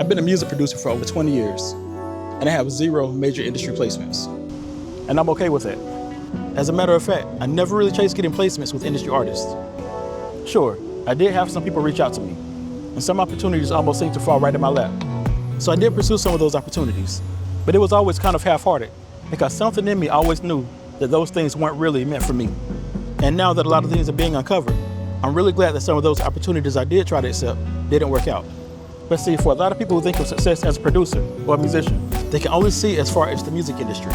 I've been a music producer for over 20 years, and I have 0 major industry placements. And I'm okay with that. As a matter of fact, I never really chased getting placements with industry artists. Sure, I did have some people reach out to me, and some opportunities almost seemed to fall right in my lap. So I did pursue some of those opportunities, but it was always kind of half-hearted because something in me always knew that those things weren't really meant for me. And now that a lot of things are being uncovered, I'm really glad that some of those opportunities I did try to accept didn't work out. But see, for a lot of people who think of success as a producer or a musician, they can only see as far as the music industry.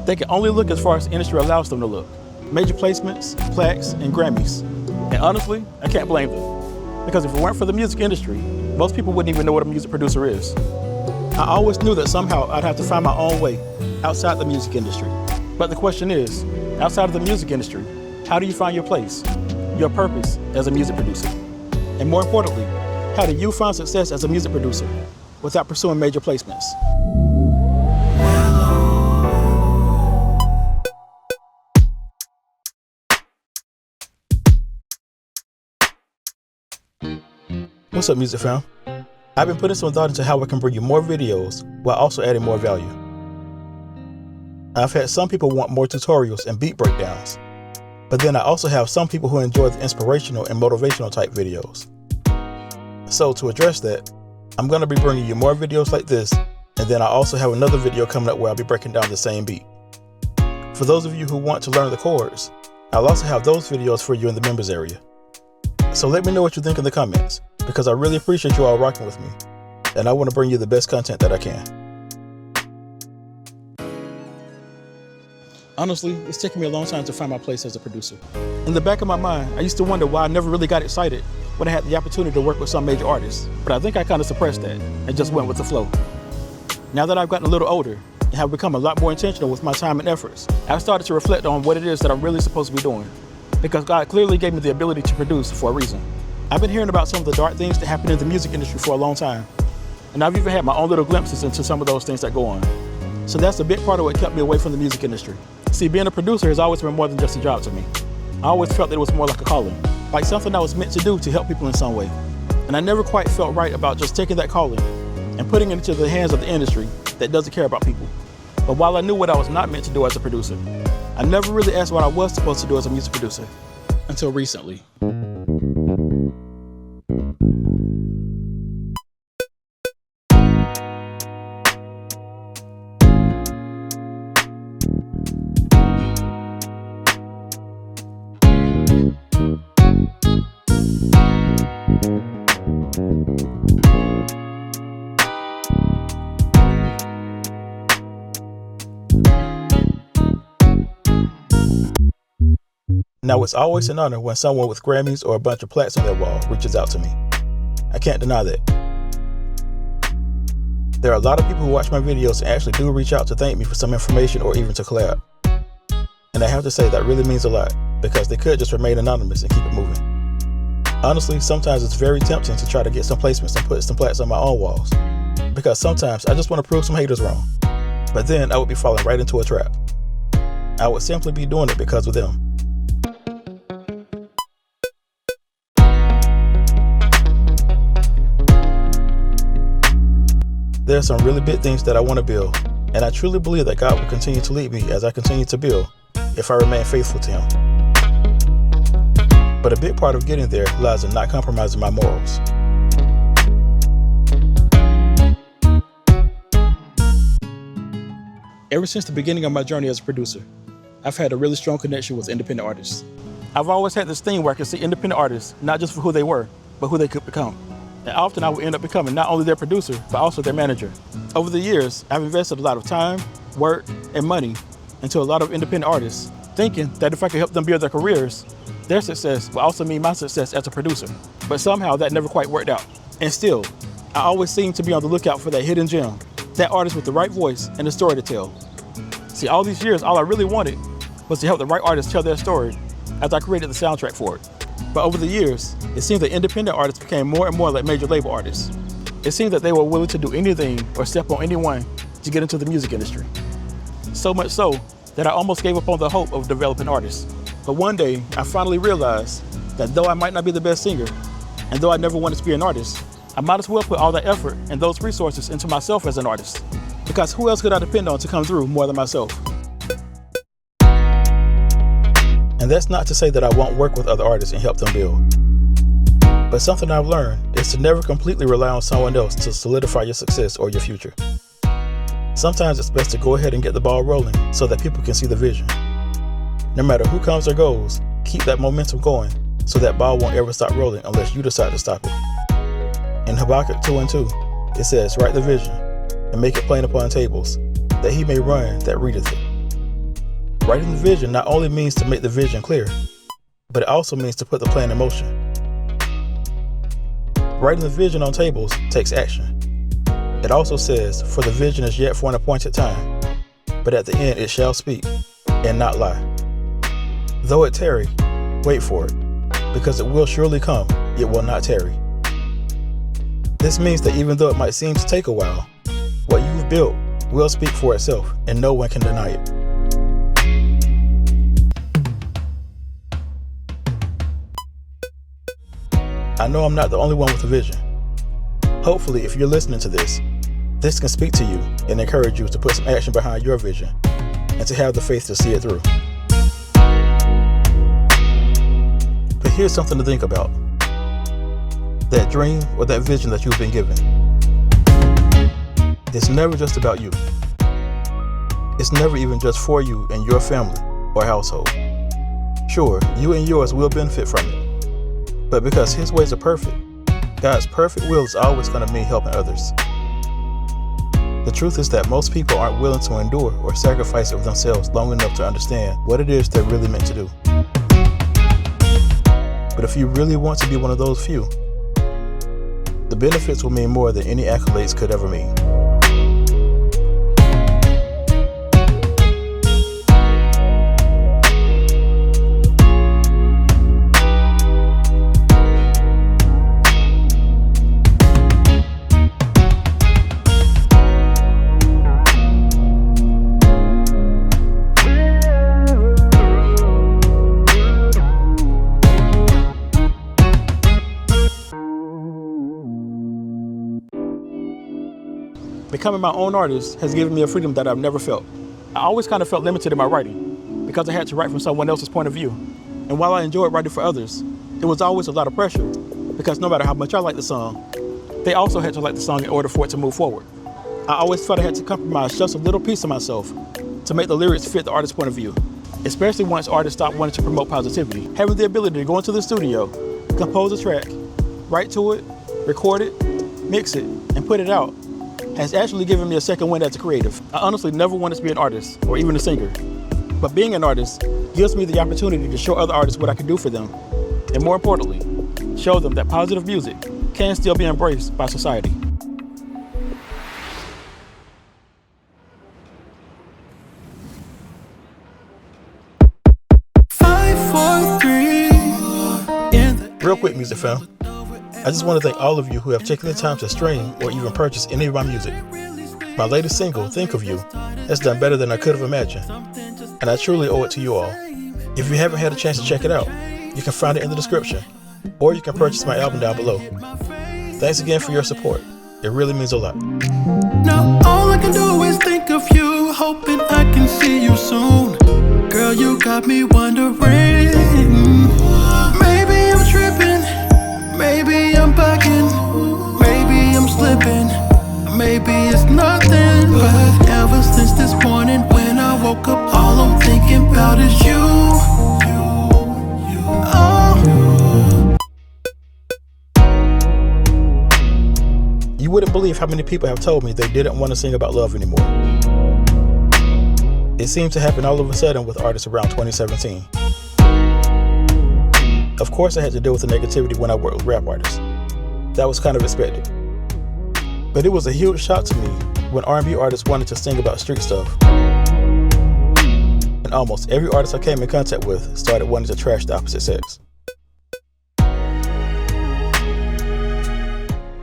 They can only look as far as the industry allows them to look. Major placements, plaques, and Grammys. And honestly, I can't blame them. Because if it weren't for the music industry, most people wouldn't even know what a music producer is. I always knew that somehow I'd have to find my own way outside the music industry. But the question is, outside of the music industry, how do you find your place, your purpose as a music producer? And more importantly, how do you find success as a music producer without pursuing major placements? What's up, music fam? I've been putting some thought into how I can bring you more videos while also adding more value. I've had some people want more tutorials and beat breakdowns, but then I also have some people who enjoy the inspirational and motivational type videos. So to address that, I'm going to be bringing you more videos like this, and then I also have another video coming up where I'll be breaking down the same beat. For those of you who want to learn the chords, I'll also have those videos for you in the members area. So let me know what you think in the comments, because I really appreciate you all rocking with me, and I want to bring you the best content that I can. Honestly, it's taken me a long time to find my place as a producer. In the back of my mind, I used to wonder why I never really got excited when I had the opportunity to work with some major artists, but I think I kind of suppressed that and just went with the flow. Now that I've gotten a little older and have become a lot more intentional with my time and efforts, I've started to reflect on what it is that I'm really supposed to be doing, because God clearly gave me the ability to produce for a reason. I've been hearing about some of the dark things that happen in the music industry for a long time, and I've even had my own little glimpses into some of those things that go on. So that's a big part of what kept me away from the music industry. See, being a producer has always been more than just a job to me. I always felt that it was more like a calling, like something I was meant to do to help people in some way. And I never quite felt right about just taking that calling and putting it into the hands of the industry that doesn't care about people. But while I knew what I was not meant to do as a producer, I never really asked what I was supposed to do as a music producer until recently. Now, it's always an honor when someone with Grammys or a bunch of plaques on their wall reaches out to me. I can't deny that. There are a lot of people who watch my videos and actually do reach out to thank me for some information or even to collab. And I have to say that really means a lot, because they could just remain anonymous and keep it moving. Honestly, sometimes it's very tempting to try to get some placements and put some plaques on my own walls, because sometimes I just want to prove some haters wrong. But then I would be falling right into a trap. I would simply be doing it because of them. There are some really big things that I want to build, and I truly believe that God will continue to lead me as I continue to build if I remain faithful to Him. But a big part of getting there lies in not compromising my morals. Ever since the beginning of my journey as a producer, I've had a really strong connection with independent artists. I've always had this thing where I could see independent artists not just for who they were, but who they could become. And often I would end up becoming not only their producer, but also their manager. Over the years, I've invested a lot of time, work, and money into a lot of independent artists, thinking that if I could help them build their careers, their success will also mean my success as a producer. But somehow that never quite worked out. And still, I always seem to be on the lookout for that hidden gem, that artist with the right voice and a story to tell. See, all these years, all I really wanted was to help the right artists tell their story as I created the soundtrack for it. But over the years, it seemed that independent artists became more and more like major label artists. It seemed that they were willing to do anything or step on anyone to get into the music industry. So much so that I almost gave up on the hope of developing artists. But one day, I finally realized that though I might not be the best singer, and though I never wanted to be an artist, I might as well put all that effort and those resources into myself as an artist, because who else could I depend on to come through more than myself? And that's not to say that I won't work with other artists and help them build. But something I've learned is to never completely rely on someone else to solidify your success or your future. Sometimes it's best to go ahead and get the ball rolling so that people can see the vision. No matter who comes or goes, keep that momentum going so that ball won't ever stop rolling unless you decide to stop it. In Habakkuk 2:2, it says, "Write the vision and make it plain upon tables, that he may run that readeth it." Writing the vision not only means to make the vision clear, but it also means to put the plan in motion. Writing the vision on tables takes action. It also says, "For the vision is yet for an appointed time, but at the end it shall speak and not lie. Though it tarry, wait for it, because it will surely come, it will not tarry." This means that even though it might seem to take a while, what you've built will speak for itself and no one can deny it. I know I'm not the only one with a vision. Hopefully, if you're listening to this can speak to you and encourage you to put some action behind your vision and to have the faith to see it through. But here's something to think about. That dream or that vision that you've been given, it's never just about you. It's never even just for you and your family or household. Sure, you and yours will benefit from it, but because His ways are perfect, God's perfect will is always going to mean helping others. The truth is that most people aren't willing to endure or sacrifice of themselves long enough to understand what it is they're really meant to do. But if you really want to be one of those few, the benefits will mean more than any accolades could ever mean. Becoming my own artist has given me a freedom that I've never felt. I always kind of felt limited in my writing because I had to write from someone else's point of view. And while I enjoyed writing for others, it was always a lot of pressure because no matter how much I liked the song, they also had to like the song in order for it to move forward. I always felt I had to compromise just a little piece of myself to make the lyrics fit the artist's point of view, especially once artists stopped wanting to promote positivity. Having the ability to go into the studio, compose a track, write to it, record it, mix it, and put it out has actually given me a second wind as a creative. I honestly never wanted to be an artist or even a singer, but being an artist gives me the opportunity to show other artists what I can do for them, and more importantly, show them that positive music can still be embraced by society. Real quick, music fam. I just want to thank all of you who have taken the time to stream or even purchase any of my music. My latest single, Think of You, has done better than I could have imagined, and I truly owe it to you all. If you haven't had a chance to check it out, you can find it in the description, or you can purchase my album down below. Thanks again for your support. It really means a lot. Now all I can do is think of you, hoping I can see you soon. Girl, you got me wondering. Maybe I'm tripping, maybe I'm bugging, maybe I'm slipping, maybe it's nothing. But ever since this morning when I woke up, all I'm thinking about is you. Oh. You wouldn't believe how many people have told me they didn't want to sing about love anymore. It seemed to happen all of a sudden with artists around 2017. Of course I had to deal with the negativity when I worked with rap artists. That was kind of expected. But it was a huge shock to me when R&B artists wanted to sing about street stuff. And almost every artist I came in contact with started wanting to trash the opposite sex.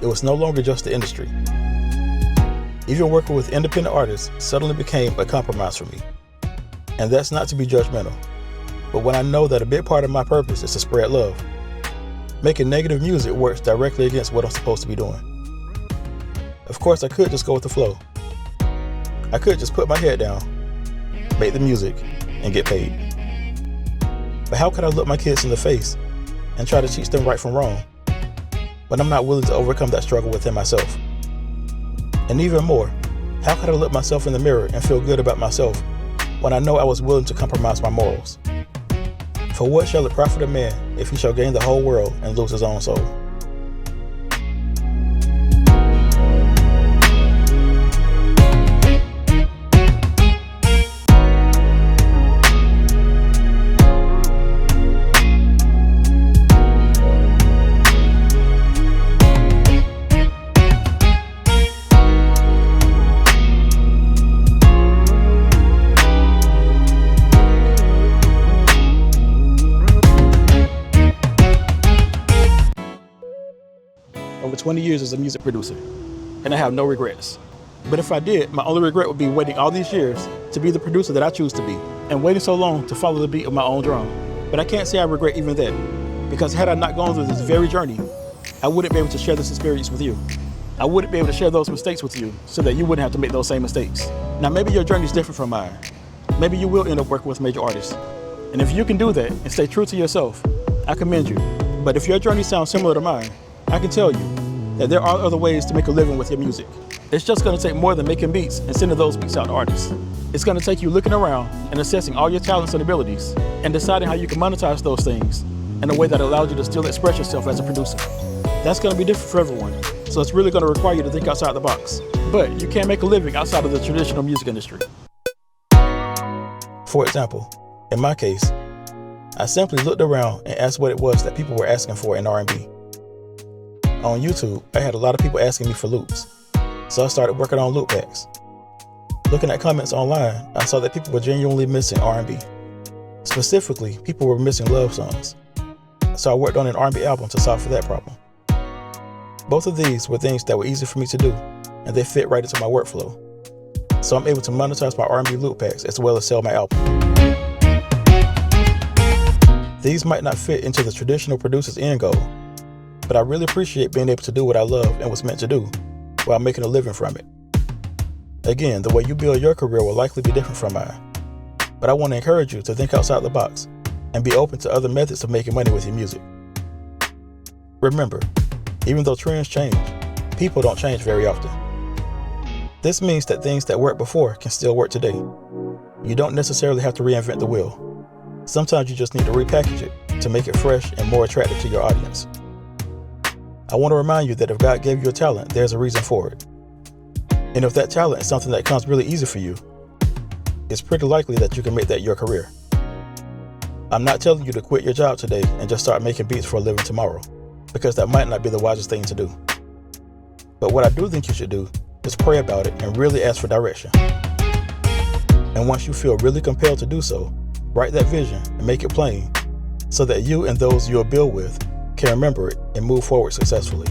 It was no longer just the industry. Even working with independent artists suddenly became a compromise for me. And that's not to be judgmental, but when I know that a big part of my purpose is to spread love, Making negative music works directly against what I'm supposed to be doing. Of course, I could just go with the flow. I could just put my head down, make the music, and get paid. But how could I look my kids in the face and try to teach them right from wrong when I'm not willing to overcome that struggle within myself? And even more, how could I look myself in the mirror and feel good about myself when I know I was willing to compromise my morals? For what shall it profit a man if he shall gain the whole world and lose his own soul? Over 20 years as a music producer, and I have no regrets. But if I did, my only regret would be waiting all these years to be the producer that I choose to be, and waiting so long to follow the beat of my own drum. But I can't say I regret even that, because had I not gone through this very journey, I wouldn't be able to share this experience with you. I wouldn't be able to share those mistakes with you so that you wouldn't have to make those same mistakes. Now maybe your journey is different from mine. Maybe you will end up working with major artists. And if you can do that and stay true to yourself, I commend you. But if your journey sounds similar to mine, I can tell you that there are other ways to make a living with your music. It's just gonna take more than making beats and sending those beats out to artists. It's gonna take you looking around and assessing all your talents and abilities and deciding how you can monetize those things in a way that allows you to still express yourself as a producer. That's gonna be different for everyone, so it's really gonna require you to think outside the box. But you can't make a living outside of the traditional music industry. For example, in my case, I simply looked around and asked what it was that people were asking for in R&B. On YouTube, I had a lot of people asking me for loops, so I started working on loop packs. Looking at comments online, I saw that people were genuinely missing R&B. Specifically, people were missing love songs, so I worked on an R&B album to solve for that problem. Both of these were things that were easy for me to do, and they fit right into my workflow, so I'm able to monetize my R&B loop packs as well as sell my album. These might not fit into the traditional producer's end goal, but I really appreciate being able to do what I love and was meant to do while making a living from it. Again, the way you build your career will likely be different from mine, but I want to encourage you to think outside the box and be open to other methods of making money with your music. Remember, even though trends change, people don't change very often. This means that things that worked before can still work today. You don't necessarily have to reinvent the wheel. Sometimes you just need to repackage it to make it fresh and more attractive to your audience. I want to remind you that if God gave you a talent, there's a reason for it. And if that talent is something that comes really easy for you, it's pretty likely that you can make that your career. I'm not telling you to quit your job today and just start making beats for a living tomorrow, because that might not be the wisest thing to do. But what I do think you should do is pray about it and really ask for direction. And once you feel really compelled to do so, write that vision and make it plain so that you and those you'll build with can remember it and move forward successfully.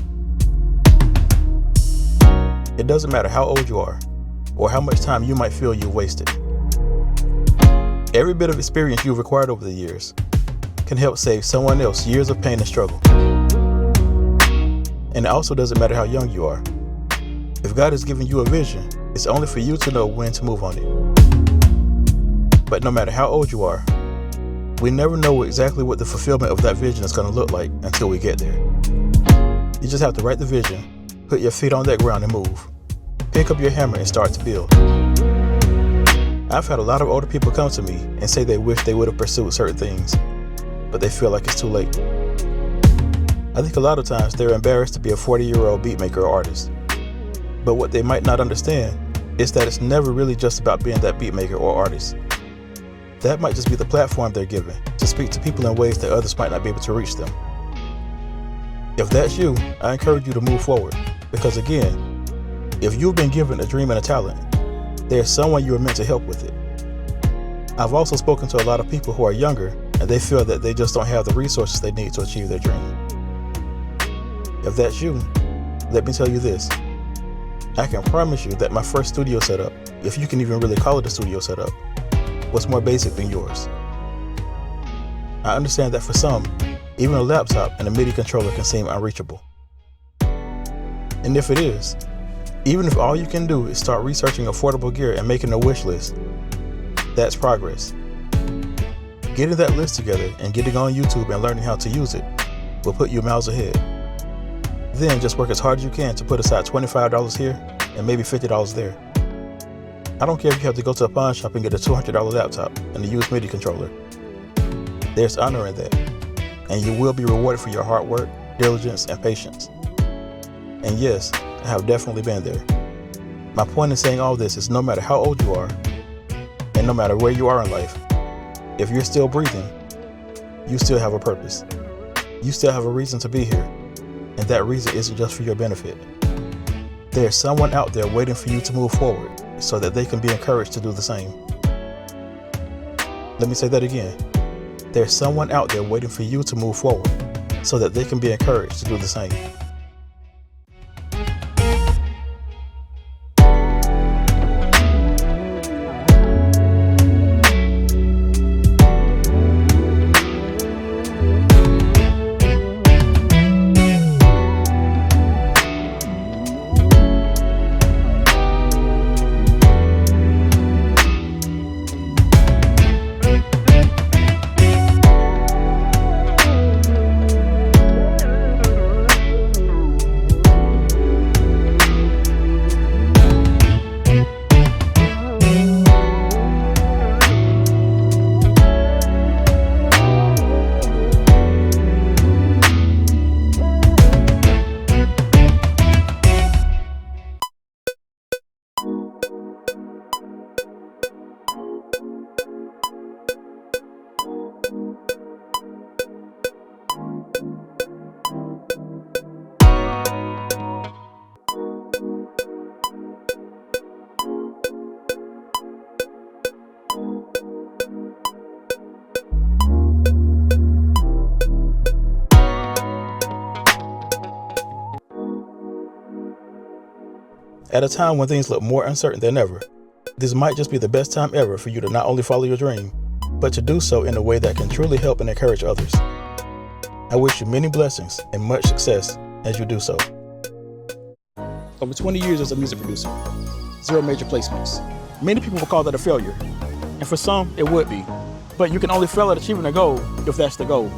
It doesn't matter how old you are or how much time you might feel you've wasted. Every bit of experience you've acquired over the years can help save someone else years of pain and struggle. And it also doesn't matter how young you are. If God has given you a vision, it's only for you to know when to move on it. But no matter how old you are, we never know exactly what the fulfillment of that vision is going to look like until we get there. You just have to write the vision, put your feet on that ground and move. Pick up your hammer and start to build. I've had a lot of older people come to me and say they wish they would have pursued certain things, but they feel like it's too late. I think a lot of times they're embarrassed to be a 40-year-old beatmaker or artist. But what they might not understand is that it's never really just about being that beatmaker or artist. That might just be the platform they're given to speak to people in ways that others might not be able to reach them. If that's you, I encourage you to move forward, because again, if you've been given a dream and a talent, there's someone you are meant to help with it. I've also spoken to a lot of people who are younger and they feel that they just don't have the resources they need to achieve their dream. If that's you, let me tell you this. I can promise you that my first studio setup, if you can even really call it a studio setup, was more basic than yours. I understand that for some, Even a laptop and a MIDI controller can seem unreachable. And if it is, even if all you can do is start researching affordable gear and making a wish list, that's progress. Getting that list together and getting on YouTube and learning how to use it will put you miles ahead. Then just work as hard as you can to put aside $25 here and maybe $50 there. I don't care if you have to go to a pawn shop and get a $200 laptop and a used MIDI controller. There's honor in that, and you will be rewarded for your hard work, diligence, and patience. And yes, I have definitely been there. My point in saying all this is no matter how old you are, and no matter where you are in life, if you're still breathing, you still have a purpose. You still have a reason to be here, and that reason isn't just for your benefit. There's someone out there waiting for you to move forward so that they can be encouraged to do the same. Let me say that again. There's someone out there waiting for you to move forward so that they can be encouraged to do the same. At a time when things look more uncertain than ever, this might just be the best time ever for you to not only follow your dream, but to do so in a way that can truly help and encourage others. I wish you many blessings and much success as you do so. Over 20 years as a music producer, 0 major placements. Many people will call that a failure, and for some, it would be. But you can only fail at achieving a goal if that's the goal.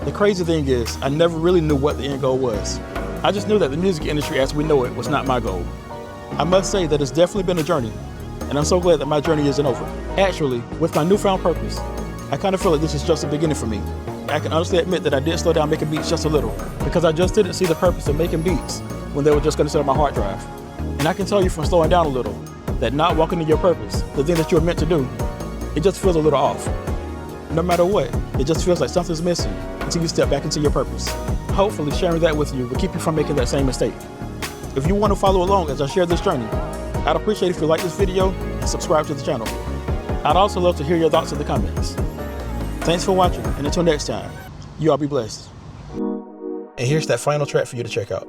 The crazy thing is, I never really knew what the end goal was. I just knew that the music industry as we know it was not my goal. I must say that it's definitely been a journey, and I'm so glad that my journey isn't over. Actually, with my newfound purpose, I kind of feel like this is just the beginning for me. I can honestly admit that I did slow down making beats just a little, because I just didn't see the purpose of making beats when they were just going to sit on my hard drive. And I can tell you from slowing down a little, that not walking in your purpose, the thing that you were meant to do, it just feels a little off. No matter what, it just feels like something's missing until you step back into your purpose. Hopefully sharing that with you will keep you from making that same mistake. If you want to follow along as I share this journey, I'd appreciate if you like this video and subscribe to the channel. I'd also love to hear your thoughts in the comments. Thanks for watching, and until next time, you all be blessed. And here's that final track for you to check out.